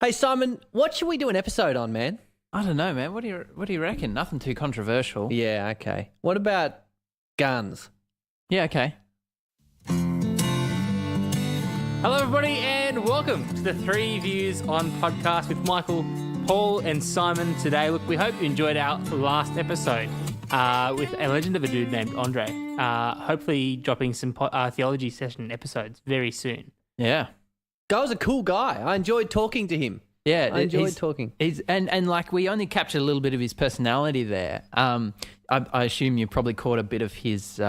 Hey, Simon, what should we do an episode on, man? I don't know, man. What do you reckon? Nothing too controversial. Yeah, okay. What about guns? Yeah, okay. Hello, everybody, and welcome to the Three Views on podcast with Michael, Paul, and Simon today. Look, we hope you enjoyed our last episode with a legend of a dude named Andre. Hopefully, dropping some theology session episodes very soon. Yeah. Guy was a cool guy. I enjoyed talking to him. Yeah, I enjoyed talking. He's and like we only captured a little bit of his personality there. I assume you probably caught a bit of his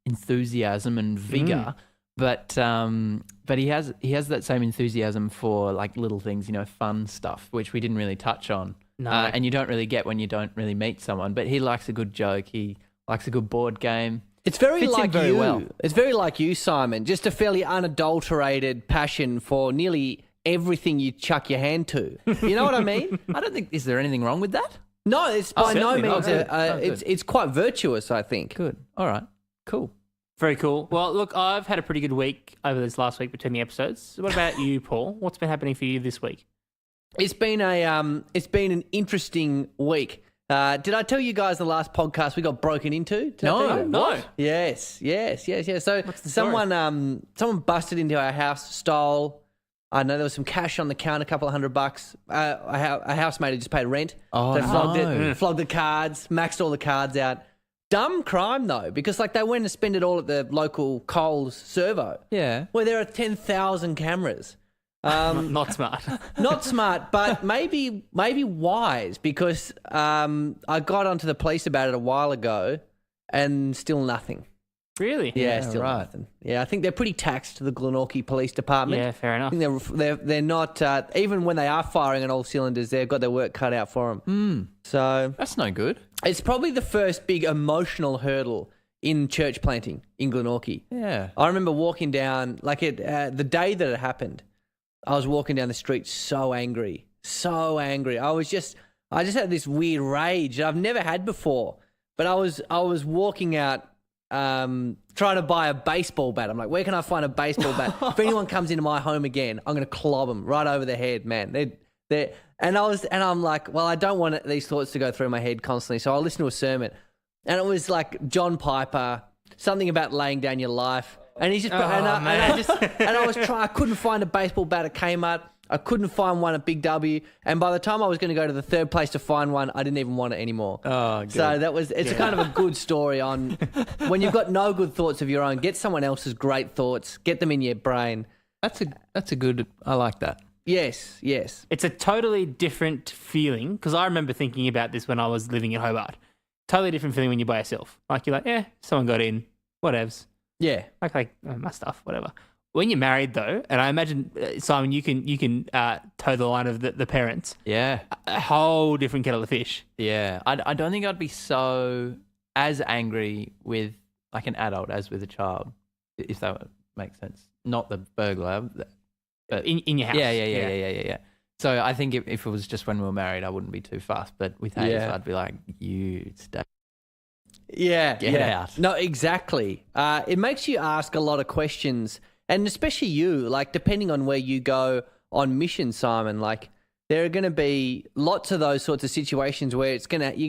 enthusiasm and vigor, but he has that same enthusiasm for like little things, fun stuff, which we didn't really touch on. No. And you don't really get when you don't really meet someone. But he likes a good joke. He likes a good board game. It's very Fits in like very you. well. It's very like you, Simon. Just a fairly unadulterated passion for nearly everything you chuck your hand to. You know what I mean? I don't think. Is there anything wrong with that? No, it's by no certainly not. means. Good. It's quite virtuous, I think. Good. All right. Cool. Very cool. Well, look, I've had a pretty good week over this last week between the episodes. What about you, Paul? What's been happening for you this week? It's been an interesting week. Did I tell you guys the last podcast we got broken into? Did I tell you? No. Yes. So What's the story? someone busted into our house, stole. I know there was some cash on the counter, a couple of $100. A housemate had just paid rent. Oh, They no. flogged the cards, maxed all the cards out. Dumb crime though, because like they went and spent it all at the local Coles servo, Yeah. where there are 10,000 cameras. Not smart. Not smart, but maybe wise, because I got onto the police about it a while ago, and still nothing. Really? Yeah, Yeah, still right. nothing. Yeah, I think they're pretty taxed to the Glenorchy Police Department. Yeah, fair I enough. think they're not even when they are firing on all cylinders, they've got their work cut out for them. So That's no good. it's probably the first big emotional hurdle in church planting in Glenorchy. Yeah. I remember walking down the day that it happened. I was walking down the street so angry. I just had this weird rage that I've never had before. But I was walking out trying to buy a baseball bat. I'm like, where can I find a baseball bat? If anyone comes into my home again, I'm going to clob them right over the head, man. I'm like, well, I don't want these thoughts to go through my head constantly, so I'll listen to a sermon. And it was like John Piper, something about laying down your life. And he's just, I couldn't find a baseball bat at Kmart. I couldn't find one at Big W. And by the time I was going to go to the third place to find one, I didn't even want it anymore. Oh, good. So it's kind of a good story on when you've got no good thoughts of your own, get someone else's great thoughts, get them in your brain. That's a good. I like that. Yes. It's a totally different feeling, because I remember thinking about this when I was living in Hobart. Totally different feeling when you're by yourself. Like, you're like, someone got in, whatevs. Yeah. Like my stuff, whatever. When you're married, though, and I imagine, Simon, you can toe the line of the parents, Yeah. a whole different kettle of fish. Yeah. I don't think I'd be so as angry with like an adult as with a child, if that makes sense. Not the burglar, but In your house. Yeah. So I think if it was just when we were married, I wouldn't be too fast. But with Hayes, Yeah. I'd be like, you stay. Yeah. Get out. No, exactly. It makes you ask a lot of questions, and especially you, like depending on where you go on mission, Simon, like there are going to be lots of those sorts of situations where you're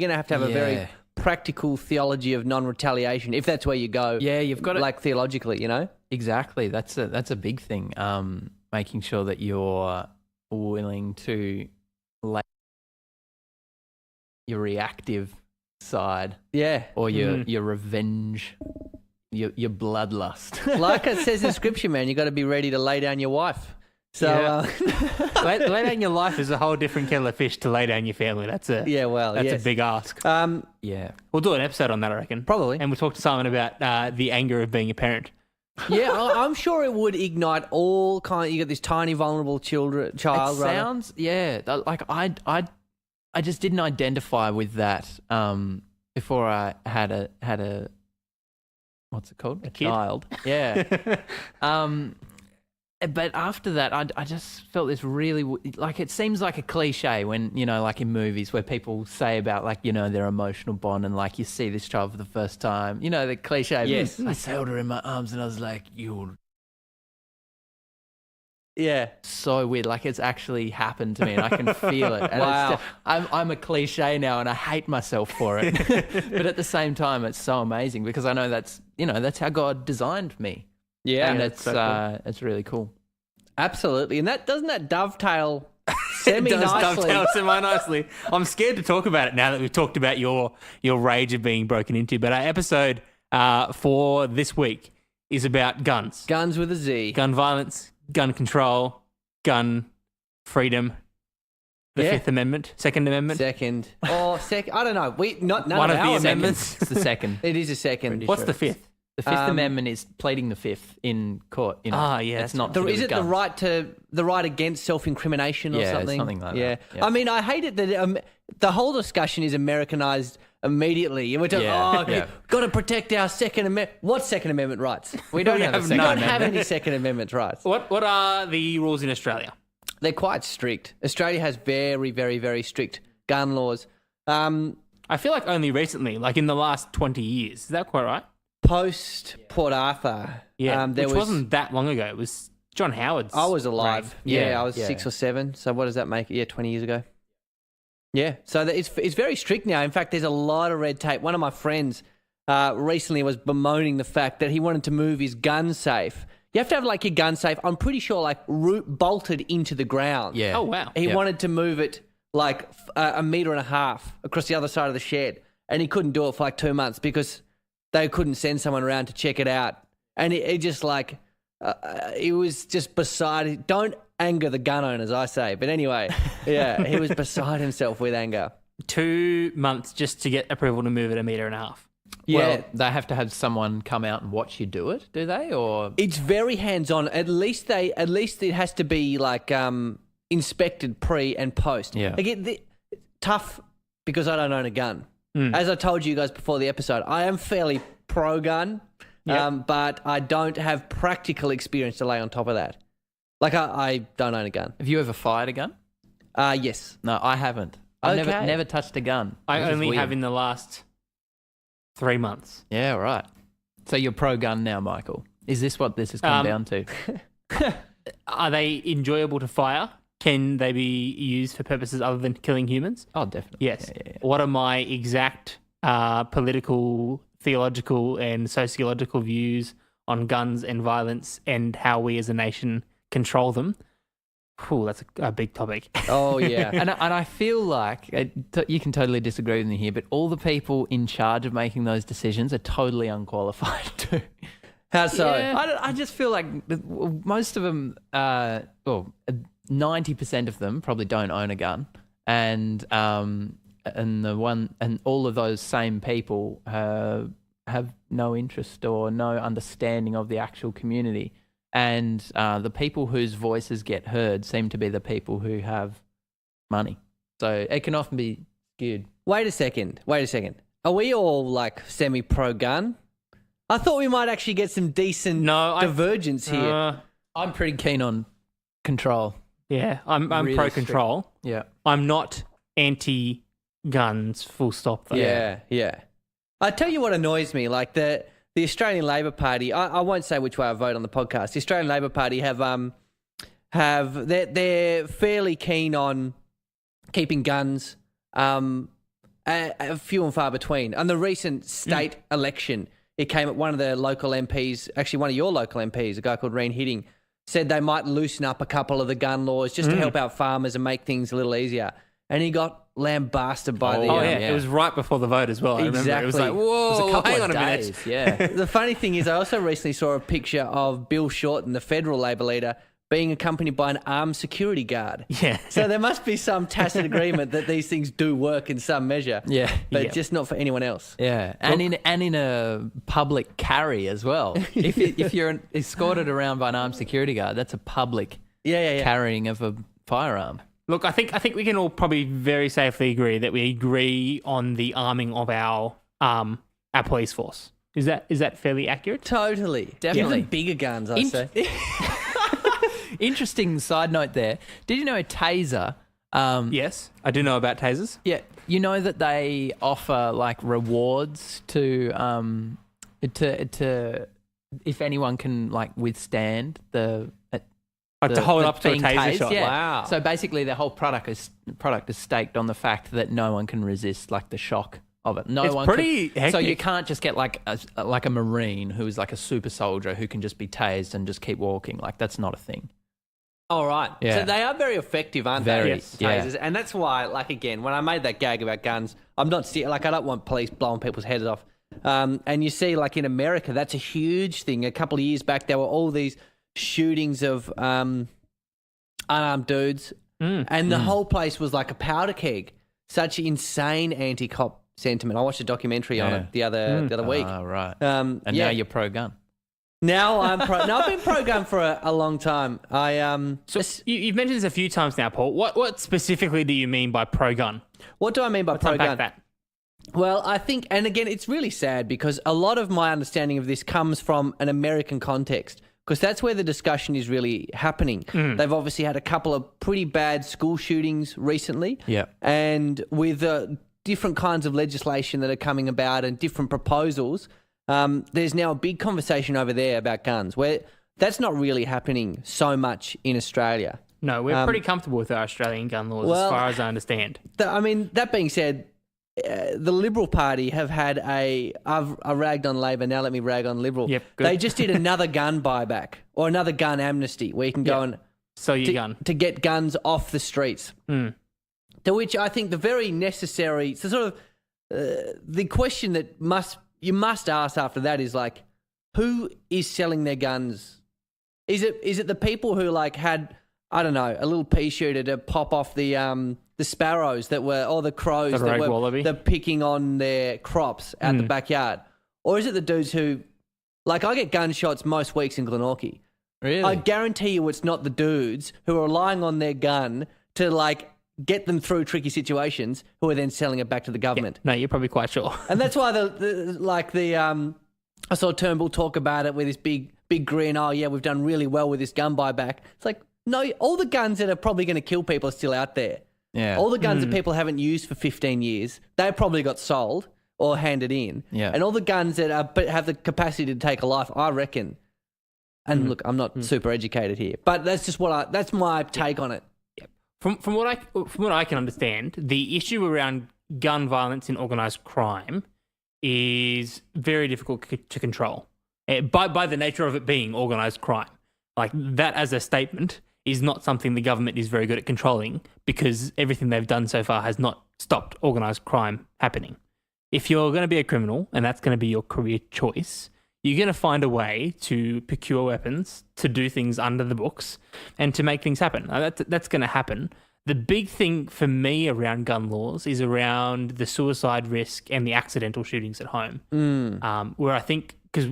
going to have a very Yeah. practical theology of non-retaliation, if that's where you go. Yeah, you've got to like theologically, exactly. That's a big thing. Making sure that you're willing to lay your reactive side Yeah. or your revenge, your bloodlust. Like it says in scripture, man, you got to be ready to lay down your wife. So, Yeah. lay down your life is a whole different kettle of fish to lay down your family. That's a yes. big ask. Yeah. We'll do an episode on that, I reckon. Probably. And we'll talk to Simon about the anger of being a parent. Yeah, I'm sure it would ignite all kind. You got this tiny vulnerable child. It rather. sounds like I just didn't identify with that before I had a what's it called? A kid? Child. Yeah. But after that, I just felt this really like it seems like a cliche when like in movies where people say about like their emotional bond and like you see this child for the first time. The cliche. Yes. I held her in my arms and I was like, "You Yeah. So weird. Like it's actually happened to me and I can feel it. And Wow. it's I'm a cliche now and I hate myself for it. But at the same time, it's so amazing because I know that's how God designed me. Yeah. And that's it's so cool. it's really cool. Absolutely. And doesn't that dovetail It semi does nicely? dovetail semi-nicely. I'm scared to talk about it now that we've talked about your rage of being broken into. But our episode for this week is about guns. Guns with a Z. Gun violence, gun control, gun freedom, the Yeah. Fifth Amendment, Second Amendment. Second. Or second. I don't know. None One of of the our amendments. It's the second. It is a second. Pretty What's sure the it's- fifth? The Fifth Um, Amendment is pleading the fifth in court. Ah, yeah, It's that's not. right. to do Is with it guns. the right against self-incrimination or Yeah, something? something like that. Yeah. Yeah. I mean, I hate it that the whole discussion is Americanized immediately. And we're talking, Yeah, okay, yeah. got to protect our Second Amendment. What Second Amendment rights? We don't We have a have second We none. don't have amendment. any Second Amendment rights. What are the rules in Australia? They're quite strict. Australia has very, very, very strict gun laws. I feel like only recently, like in the last 20 years. Is that quite right? Post Port Arthur, Yeah, there which was. wasn't that long ago. It was John Howard's. I was alive. reign. Yeah, Yeah, I was yeah. 6 or 7. So what does that make? Yeah, 20 years ago. Yeah, so it's very strict now. In fact, there's a lot of red tape. One of my friends recently was bemoaning the fact that he wanted to move his gun safe. You have to have like your gun safe, I'm pretty sure, like bolted into the ground. Yeah. Oh, wow. He Yep. wanted to move it like a metre and a half across the other side of the shed. And he couldn't do it for like 2 months because they couldn't send someone around to check it out. And it just like, he was just beside it. Don't anger the gun owners, I say. But anyway, yeah, he was beside himself with anger. 2 months just to get approval to move it 1.5 meters. Yeah. Well, they have to have someone come out and watch you do it, do they? Or It's very hands-on. At least it has to be like inspected pre and post. Yeah. Again, tough because I don't own a gun. Hmm. As I told you guys before the episode, I am fairly pro-gun, Yep. but I don't have practical experience to lay on top of that. Like I don't own a gun. have you ever fired a gun? Yes. No, I haven't. I've Okay. never touched a gun. I Which is only weird. have in the last 3 months. Yeah, right. So you're pro gun now, Michael. Is this what this has come down to? Are they enjoyable to fire? Can they be used for purposes other than killing humans? Oh, definitely. Yes. Yeah, yeah, yeah. What are my exact political, theological, and sociological views on guns and violence and how we as a nation control them? Whew, that's a big topic. Oh yeah. And I feel like you can totally disagree with me here, but all the people in charge of making those decisions are totally unqualified too. How so? Yeah. I just feel like most of them, 90% of them probably don't own a gun, and all of those same people have no interest or no understanding of the actual community, and the people whose voices get heard seem to be the people who have money. So it can often be skewed. Wait a second. Are we all like semi-pro gun? I thought we might actually get some decent divergence here. I'm pretty keen on control. Yeah, I'm Really pro-control. Yeah. I'm not anti-guns, full stop, though. Yeah. I tell you what annoys me, like the Australian Labor Party. I won't say which way I vote on the podcast. The Australian Labor Party they're fairly keen on keeping guns few and far between. On the recent state election, it came at one of the local MPs, actually one of your local MPs, a guy called Reen Hitting, said they might loosen up a couple of the gun laws just to help out farmers and make things a little easier. And he got lambasted by the... Oh, yeah. It was right before the vote as well. I remember. It was Exactly. like, whoa, It was a couple hang of on a minute. days. Yeah. The funny thing is, I also recently saw a picture of Bill Shorten, the federal Labor leader, being accompanied by an armed security guard. Yeah. So there must be some tacit agreement that these things do work in some measure. Yeah. But Yeah. just not for anyone else. Yeah, and in a public carry as well. If you're escorted around by an armed security guard, that's a public Yeah. carrying of a firearm. Look, I think we can all probably very safely agree that we agree on the arming of our police force. Is that fairly accurate? Totally. Definitely. Even bigger guns, I say. Interesting side note there. Did you know a taser? Yes, I do know about tasers. Yeah, you know that they offer like rewards to if anyone can like withstand the To hold up to a being taser tased, shot. Yeah. Wow. So basically, the whole product is staked on the fact that no one can resist like the shock of it. No It's one. pretty can, So you hectic. can't just get like a Marine who is like a super soldier who can just be tased and just keep walking. Like that's not a thing. All right. Yeah. So they are very effective, aren't Very, they? yes. yeah. Tasers. And that's why, like, again, when I made that gag about guns, I'm not like, I don't want police blowing people's heads off. And you see, like in America, that's a huge thing. A couple of years back, there were all these shootings of unarmed dudes, and the whole place was like a powder keg. Such insane anti-cop sentiment. I watched a documentary on it the other week. Right. And Now you're pro-gun. Now I'm pro. No, I've been pro-gun for a long time. So you've mentioned this a few times now, Paul. What specifically do you mean by pro-gun? What do I mean by Let's unpack pro-gun? that. Well, I think, and again, it's really sad because a lot of my understanding of this comes from an American context, because that's where the discussion is really happening. They've obviously had a couple of pretty bad school shootings recently. Yeah. And with different kinds of legislation that are coming about and different proposals, there's now a big conversation over there about guns, where that's not really happening so much in Australia. No, we're pretty comfortable with our Australian gun laws as far as I understand. I mean, that being said, the Liberal Party have had I ragged on Labor, now let me rag on Liberal. Yep, good. They just did another gun buyback or another gun amnesty where you can go and Sell your gun. to get guns off the streets. To which I think the very necessary, so sort of the question that you must ask after that is like, who is selling their guns? Is it the people who like had, I don't know, a little pea shooter to pop off the sparrows that were, or the crows The that rogue were wallaby. they're picking on their crops out the backyard? Or is it the dudes who, like, I get gunshots most weeks in Glenorchy. Really? I guarantee you it's not the dudes who are relying on their gun to, like, get them through tricky situations who are then selling it back to the government. No, you're probably quite sure. And that's why I saw Turnbull talk about it with this big grin. Oh yeah, we've done really well with this gun buyback. It's like, no, all the guns that are probably going to kill people are still out there. Yeah. All the guns that people haven't used for 15 years, they probably got sold or handed in. Yeah. And all the guns that have the capacity to take a life, I reckon. And look, I'm not super educated here, but that's just that's my take on it. From what I can understand, the issue around gun violence and organised crime is very difficult to control by the nature of it being organised crime. Like that as a statement is not something the government is very good at controlling because everything they've done so far has not stopped organised crime happening. If you're going to be a criminal and that's going to be your career choice, you're going to find a way to procure weapons, to do things under the books, and to make things happen. Now, that's going to happen. The big thing for me around gun laws is around the suicide risk and the accidental shootings at home, where I think, because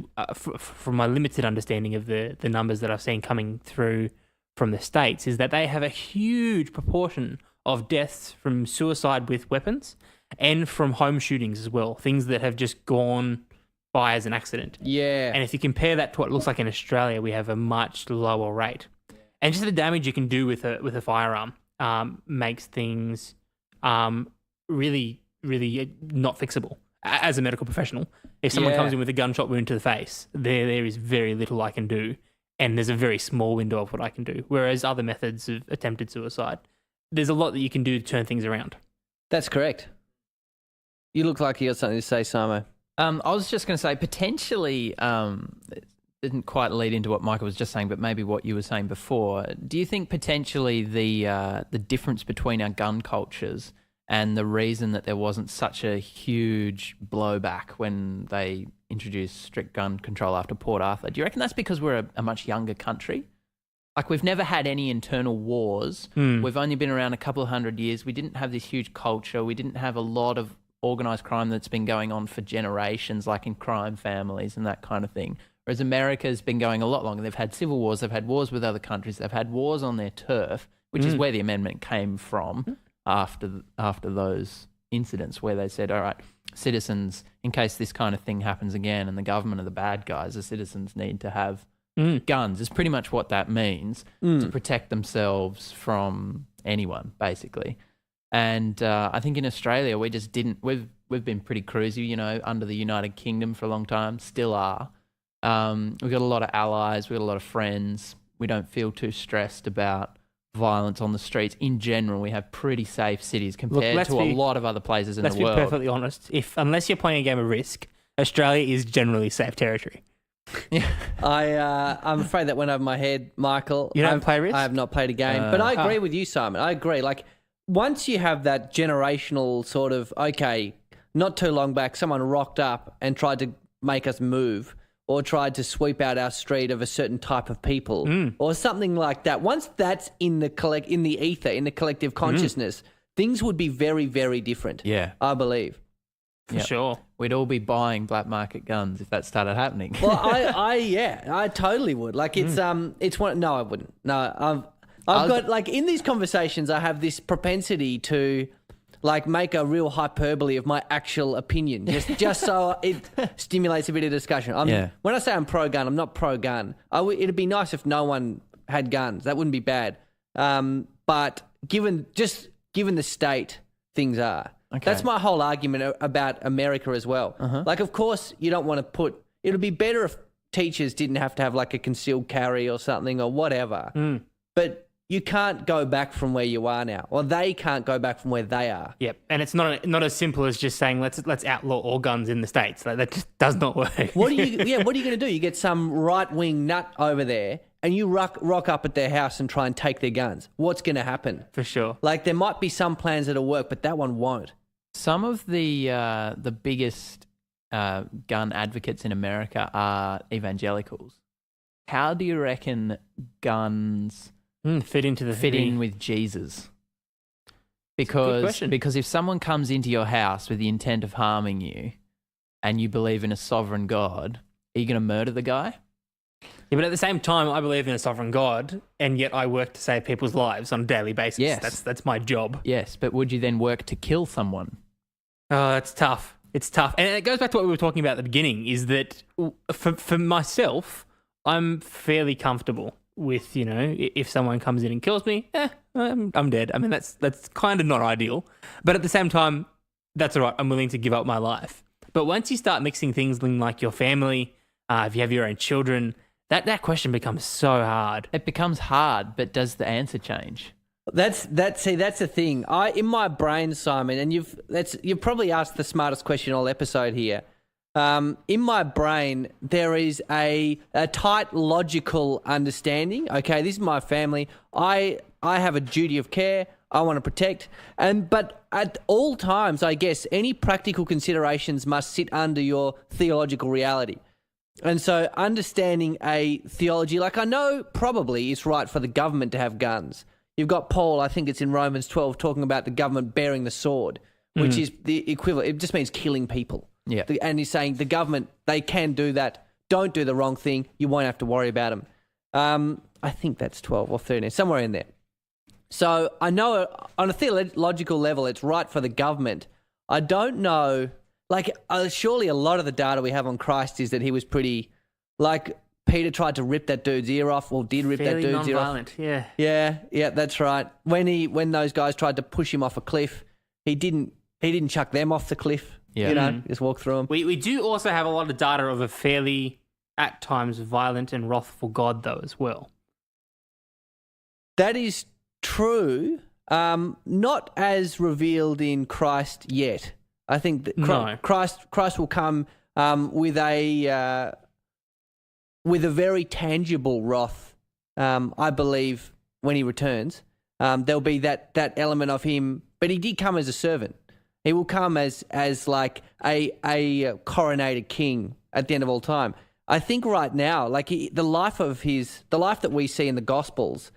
from my limited understanding of the numbers that I've seen coming through from the States, is that they have a huge proportion of deaths from suicide with weapons and from home shootings as well, things that have just gone by as an accident. Yeah. And if you compare that to what it looks like in Australia, we have a much lower rate. And just the damage you can do with a firearm makes things really, really not fixable. As a medical professional, if someone comes in with a gunshot wound to the face, there is very little I can do, and there's a very small window of what I can do. Whereas other methods of attempted suicide, there's a lot that you can do to turn things around. That's correct. You look like you got something to say, Samo. I was just going to say, potentially, it didn't quite lead into what Michael was just saying, but maybe what you were saying before. Do you think potentially the difference between our gun cultures and the reason that there wasn't such a huge blowback when they introduced strict gun control after Port Arthur, do you reckon that's because we're a much younger country? Like, we've never had any internal wars. We've only been around a couple of 100 years. We didn't have this huge culture. We didn't have a lot of organised crime that's been going on for generations, like in crime families and that kind of thing. Whereas America's been going a lot longer. They've had civil wars. They've had wars with other countries. They've had wars on their turf, which is where the amendment came from after those incidents where they said, all right, citizens, in case this kind of thing happens again and the government are the bad guys, the citizens need to have guns. Is pretty much what that means, to protect themselves from anyone, basically. And I think in Australia, we just didn't. We've been pretty cruisy, under the United Kingdom for a long time, still are. We've got a lot of allies, we've got a lot of friends. we don't feel too stressed about violence on the streets. In general, we have pretty safe cities compared to a lot of other places in the world. Let's be perfectly honest. Unless you're playing a game of Risk, Australia is generally safe territory. I'm afraid that went over my head, Michael. You don't play Risk? I have not played a game, but I agree with you, Simon. I agree. Like, once you have that generational sort of, okay, not too long back, someone rocked up and tried to make us move or tried to sweep out our street of a certain type of people or something like that. Once that's in the ether, in the collective consciousness, things would be very, very different. Yeah. I believe. For sure. We'd all be buying black market guns if that started happening. Well, I totally would. Like, it's one. No, I wouldn't. No, I've got, like, in these conversations, I have this propensity to, like, make a real hyperbole of my actual opinion, just so it stimulates a bit of discussion. When I say I'm pro-gun, I'm not pro-gun. It'd be nice if no one had guns. That wouldn't be bad. But given the state things are, that's my whole argument about America as well. Like, of course, you don't want to put. It would be better if teachers didn't have to have, like, a concealed carry or something or whatever. But you can't go back from where you are now, or they can't go back from where they are. Yep, and it's not as simple as just saying let's outlaw all guns in the States. Like, that just does not work. What are you going to do? You get some right wing nut over there, and you rock up at their house and try and take their guns. What's going to happen? For sure. Like, there might be some plans that'll work, but that one won't. Some of the biggest gun advocates in America are evangelicals. How do you reckon guns fit in with Jesus? Because if someone comes into your house with the intent of harming you and you believe in a sovereign God, are you going to murder the guy? Yeah, but at the same time, I believe in a sovereign God, and yet I work to save people's lives on a daily basis. Yes. That's my job. Yes, but would you then work to kill someone? Oh, that's tough. It's tough. And it goes back to what we were talking about at the beginning, is that for myself, I'm fairly comfortable with, if someone comes in and kills me, I'm dead. I mean, that's kind of not ideal. But at the same time, that's all right. I'm willing to give up my life. But once you start mixing things in, like your family, if you have your own children, that question becomes so hard. It becomes hard, but does the answer change? That's the thing. In my brain, Simon, and you've probably asked the smartest question all episode here. In my brain, there is a tight logical understanding. Okay, this is my family. I have a duty of care. I want to protect. But at all times, I guess, any practical considerations must sit under your theological reality. And so understanding a theology, like, I know probably it's right for the government to have guns. You've got Paul, I think it's in Romans 12, talking about the government bearing the sword, which is the equivalent. It just means killing people. Yeah. And he's saying the government, they can do that. Don't do the wrong thing. You won't have to worry about them. I think that's 12 or 13, somewhere in there. So I know on a theological level, it's right for the government. I don't know, like, surely a lot of the data we have on Christ is that he was pretty, like, Peter tried to rip that dude's ear off, or did rip fairly that dude's ear off. Non-violent, yeah. Yeah, that's right. When those guys tried to push him off a cliff, he didn't chuck them off the cliff. Yeah. Just walk through them. We do also have a lot of data of a fairly, at times, violent and wrathful God, though, as well. That is true. Not as revealed in Christ yet. I think that Christ will come with a very tangible wrath. I believe when he returns, there'll be that element of him. But he did come as a servant. He will come as like a coronated king at the end of all time. I think right now, like the life that we see in the Gospels,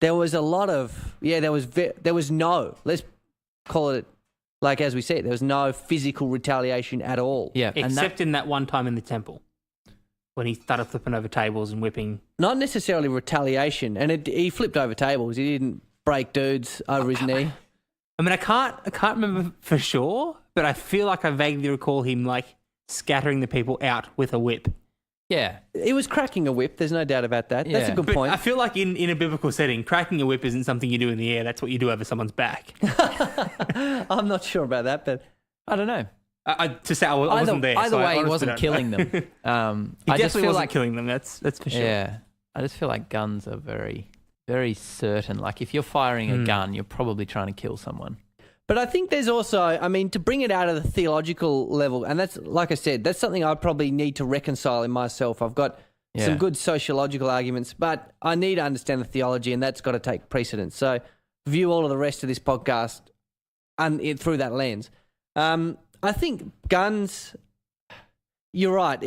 there was a lot of there was no, let's call it like as we see it, there was no physical retaliation at all. Yeah, except in that one time in the temple when he started flipping over tables and whipping. Not necessarily retaliation, and he flipped over tables. He didn't break dudes over his knee. I mean, I can't remember for sure, but I feel like I vaguely recall him like scattering the people out with a whip. Yeah. He was cracking a whip, there's no doubt about that. That's a good point. I feel like in a biblical setting, cracking a whip isn't something you do in the air, that's what you do over someone's back. I'm not sure about that, but I don't know. To say I wasn't there. Either way, he wasn't killing them. He definitely wasn't killing them, that's for sure. Yeah. I just feel like guns are very, very certain. Like if you're firing a gun, you're probably trying to kill someone. But I think there's also, I mean, to bring it out of the theological level, and that's, like I said, that's something I probably need to reconcile in myself. I've got some good sociological arguments, but I need to understand the theology, and that's got to take precedence. So view all of the rest of this podcast through that lens. I think guns, you're right,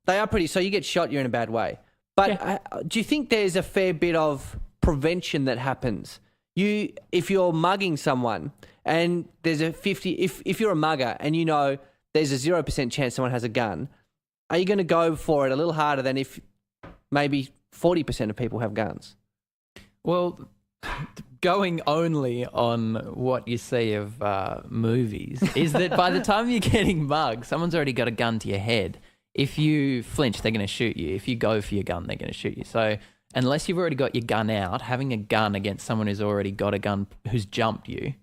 they are pretty, so you get shot, you're in a bad way. But do you think there's a fair bit of prevention that happens? If you're mugging someone and there's a 50, if you're a mugger and you know there's a 0% chance someone has a gun, are you going to go for it a little harder than if maybe 40% of people have guns? Well, going only on what you see of movies is that by the time you're getting mugged, someone's already got a gun to your head. If you flinch, they're going to shoot you. If you go for your gun, they're going to shoot you. So unless you've already got your gun out, having a gun against someone who's already got a gun, who's jumped you,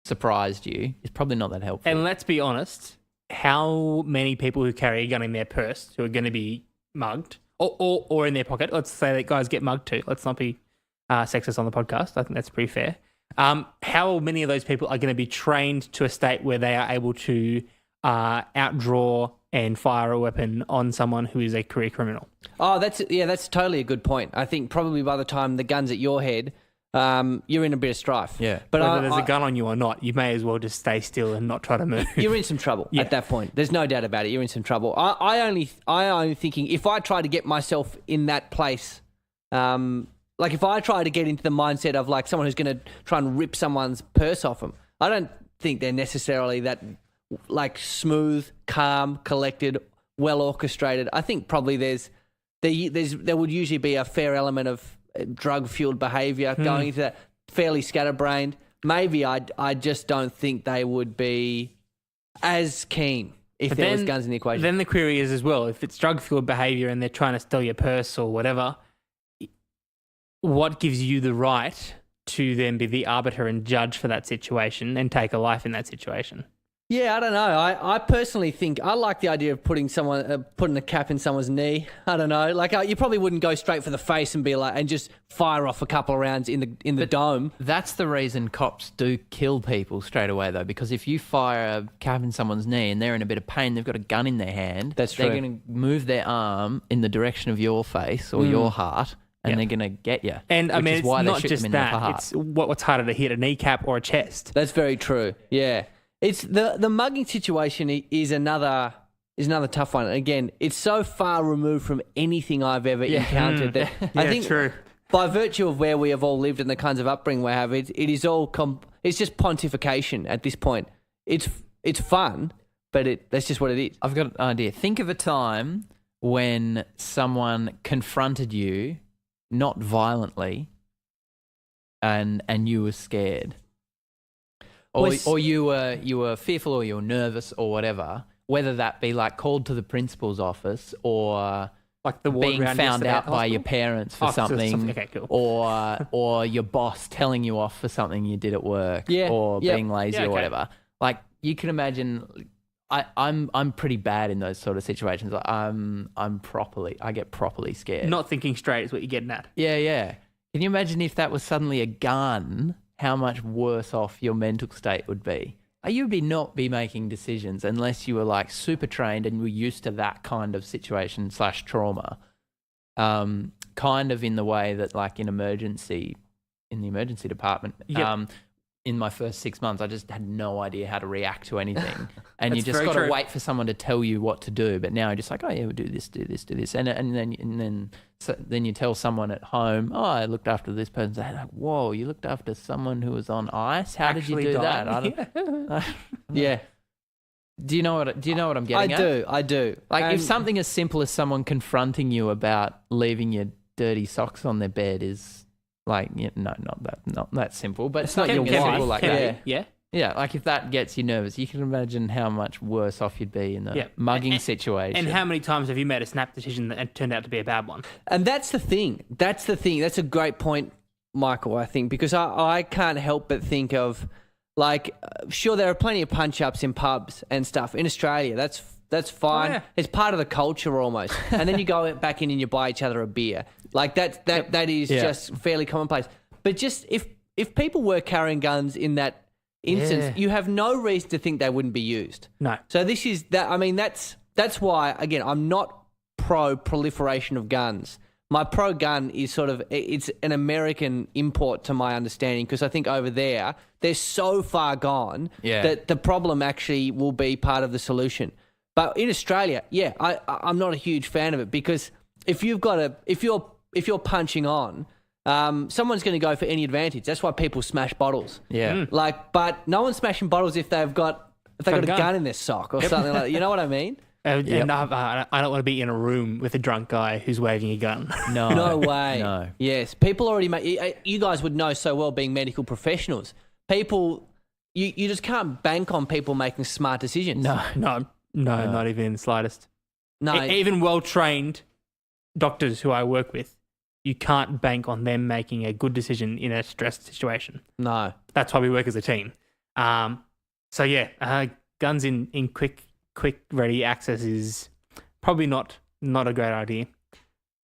surprised you, is probably not that helpful. And let's be honest, how many people who carry a gun in their purse who are going to be mugged or in their pocket, let's say that guys get mugged too. Let's not be sexist on the podcast. I think that's pretty fair. How many of those people are going to be trained to a state where they are able to outdraw and fire a weapon on someone who is a career criminal? Oh, that's totally a good point. I think probably by the time the gun's at your head, you're in a bit of strife. Yeah. But whether there's a gun on you or not, you may as well just stay still and not try to move. You're in some trouble at that point. There's no doubt about it. You're in some trouble. I only thinking if I try to get myself in that place, like if I try to get into the mindset of like someone who's going to try and rip someone's purse off them, I don't think they're necessarily that like smooth, calm, collected, well orchestrated. I think probably there would usually be a fair element of drug-fueled behaviour going into that, fairly scatterbrained. Maybe I just don't think they would be as keen if there was guns in the equation. Then the query is as well, if it's drug-fueled behaviour and they're trying to steal your purse or whatever, what gives you the right to then be the arbiter and judge for that situation and take a life in that situation? Yeah, I don't know. I personally think I like the idea of putting a cap in someone's knee. I don't know. Like you probably wouldn't go straight for the face and be like and just fire off a couple of rounds in the dome. That's the reason cops do kill people straight away, though, because if you fire a cap in someone's knee and they're in a bit of pain, they've got a gun in their hand. That's true. They're going to move their arm in the direction of your face or your heart, and they're going to get you. And I mean, it's why not just that. It's what's harder to hit, a kneecap or a chest. That's very true. Yeah. It's the mugging situation is another tough one. Again, it's so far removed from anything I've ever encountered that I think true. By virtue of where we have all lived and the kinds of upbringing we have, it is all it's just pontification at this point. It's fun, but that's just what it is. I've got an idea. Think of a time when someone confronted you, not violently, and you were scared. Or you were fearful or you were nervous or whatever, whether that be like called to the principal's office or like the being found out by your parents for something, okay, cool. or your boss telling you off for something you did at work, or being lazy or whatever. Like you can imagine, I'm pretty bad in those sort of situations. I get properly scared. Not thinking straight is what you're getting at. Yeah. Can you imagine if that was suddenly a gun? How much worse off your mental state would be? You'd not be making decisions unless you were like super trained and were used to that kind of situation / trauma. Kind of in the way that like in the emergency department, in my first 6 months, I just had no idea how to react to anything. And you just got to wait for someone to tell you what to do. But now you're just like, oh yeah, we'll do this. And then you tell someone at home, oh, I looked after this person. They're like, whoa, you looked after someone who was on ice? How did you do that? Yeah. Do you know what I'm getting at? I do. Like if something as simple as someone confronting you about leaving your dirty socks on their bed is like, not that simple, but it's not your wife. Like that. Yeah. Like if that gets you nervous, you can imagine how much worse off you'd be in the mugging situation. And how many times have you made a snap decision that turned out to be a bad one? And that's the thing. That's a great point, Michael, I think, because I can't help but think of, like, sure, there are plenty of punch-ups in pubs and stuff. In Australia, that's That's fine. Oh, yeah. It's part of the culture almost. And then you go back in and you buy each other a beer. Like that is Yeah. just fairly commonplace. But just if people were carrying guns in that instance, Yeah. you have no reason to think they wouldn't be used. No. So this is that. I mean, that's why again I'm not pro proliferation of guns. My pro gun is sort of it's an American import to my understanding because I think over there they're so far gone Yeah. that the problem actually will be part of the solution. But in Australia, yeah, I'm not a huge fan of it because if you're punching on, someone's going to go for any advantage. That's why people smash bottles. Yeah. But no one's smashing bottles if they've got a gun. gun in their sock or something like that. You know what I mean? And I don't want to be in a room with a drunk guy who's waving a gun. No. No way. No. Yes, people already make. You guys would know so well, being medical professionals. People, you just can't bank on people making smart decisions. No. No, not even in the slightest. no. Even well-trained doctors who I work with, you can't bank on them making a good decision in a stressed situation. No. That's why we work as a team. So yeah, guns in quick ready access is probably not a great idea.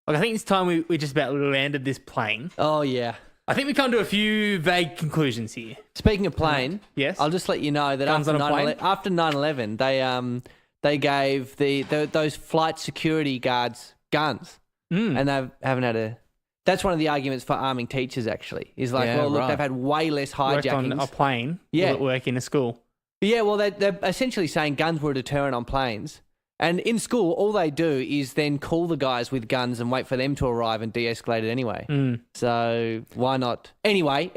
Like I think it's time we just about landed this plane. Oh yeah. I think we come to a few vague conclusions here. Speaking of plane, Yes. I'll just let you know that Guns after on a plane? 9/11, they gave those flight security guards guns, and they haven't had a. That's one of the arguments for arming teachers. Actually, is like, Yeah, well, look, right. they've had way less Worked on hijackings. a plane. Yeah. Will it work in a school? Yeah, well, they're essentially saying guns were a deterrent on planes. And in school, all they do is then call the guys with guns and wait for them to arrive and de-escalate it anyway. So why not? Anyway,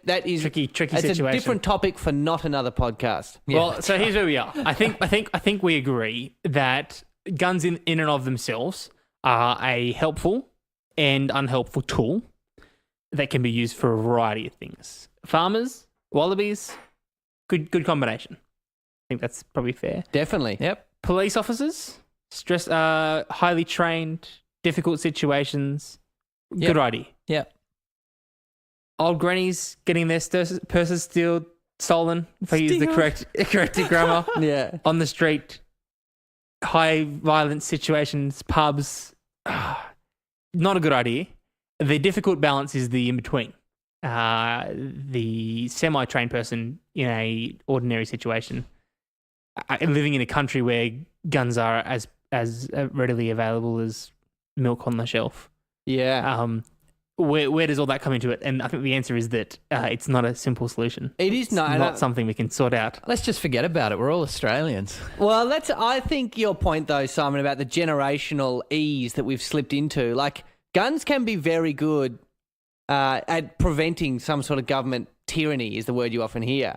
that is Tricky It's situation. a different topic for not another podcast. Well, so here's where we are. I think we agree that guns in and of themselves are a helpful and unhelpful tool that can be used for a variety of things. Farmers, wallabies, good combination. I think that's probably fair. Definitely. Yep. Police officers, highly trained, difficult situations, Yep. good idea. Yep. Old grannies getting their purses stolen, if I use the correct grammar, Yeah. on the street, high violence situations, pubs, not a good idea. The difficult balance is the in-between. The semi-trained person in a ordinary situation, living in a country where guns are as readily available as milk on the shelf. Yeah. Where does all that come into it? And I think the answer is that it's not a simple solution. It is It's not. not something we can sort out. Let's just forget about it. We're all Australians. Well, I think your point though, Simon, about the generational ease that we've slipped into. Like, guns can be very good at preventing some sort of government tyranny, is the word you often hear.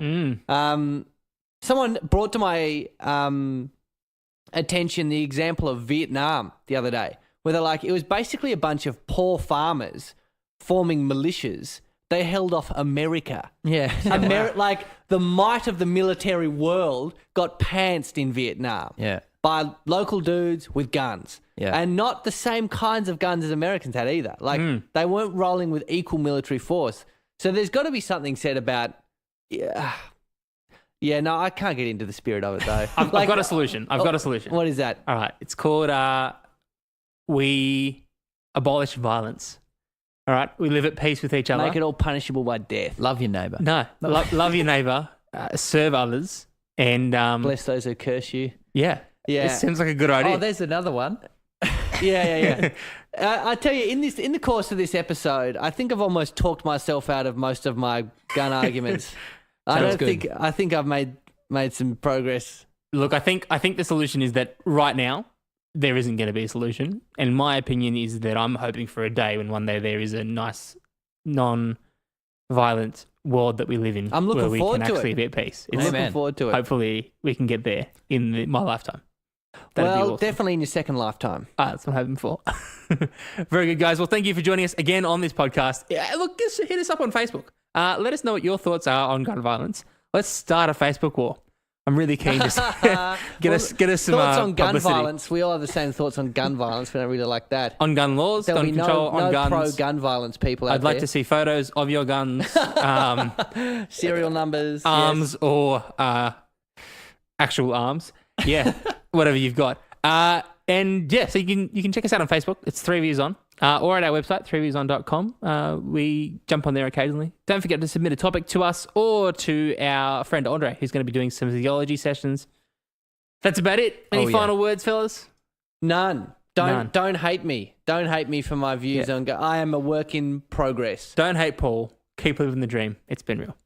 Someone brought to my attention the example of Vietnam the other day, where they're like, it was basically a bunch of poor farmers forming militias. They held off America. Yeah. Like, the might of the military world got pantsed in Vietnam Yeah. by local dudes with guns. Yeah. And not the same kinds of guns as Americans had either. Like, they weren't rolling with equal military force. So there's got to be something said about... Yeah, no, I can't get into the spirit of it, though. I've got a solution. I've got a solution. What is that? All right. It's called we abolish violence. All right. We live at peace with each other. Make it all punishable by death. Love your neighbour. No. Love your neighbour. Serve others. And Bless those who curse you. yeah. Yeah. It seems like a good idea. Oh, there's another one. Yeah. I tell you, in the course of this episode, I think I've almost talked myself out of most of my gun arguments. I think I've made some progress. Look, I think the solution is that right now there isn't going to be a solution. And my opinion is that I'm hoping for a day when one day there is a nice, non-violent world that we live in. I'm looking where we forward can to actually it. be at peace. I'm It's- looking forward to it. Hopefully we can get there in my lifetime. That'd be Well, awesome. definitely in your second lifetime. That's what I'm hoping for. Very good, guys. Well, thank you for joining us again on this podcast. Yeah, look, just hit us up on Facebook. Let us know what your thoughts are on gun violence. Let's start a Facebook war. I'm really keen to get us some thoughts on gun publicity. violence. We all have the same thoughts on gun violence. We don't really like that. On gun laws, There'll gun be control, no on guns. pro-gun violence people out I'd like there. to see photos of your guns, Serial numbers. arms, or actual arms. Yeah, whatever you've got. And yeah, so you can check us out on Facebook. It's 3 Views On. Or at our website, 3viewson.com. We jump on there occasionally. Don't forget to submit a topic to us or to our friend Andre, who's going to be doing some theology sessions. That's about it. Any final words, fellas? None. Don't hate me. Don't hate me for my views on. I am a work in progress. Don't hate Paul. Keep living the dream. It's been real.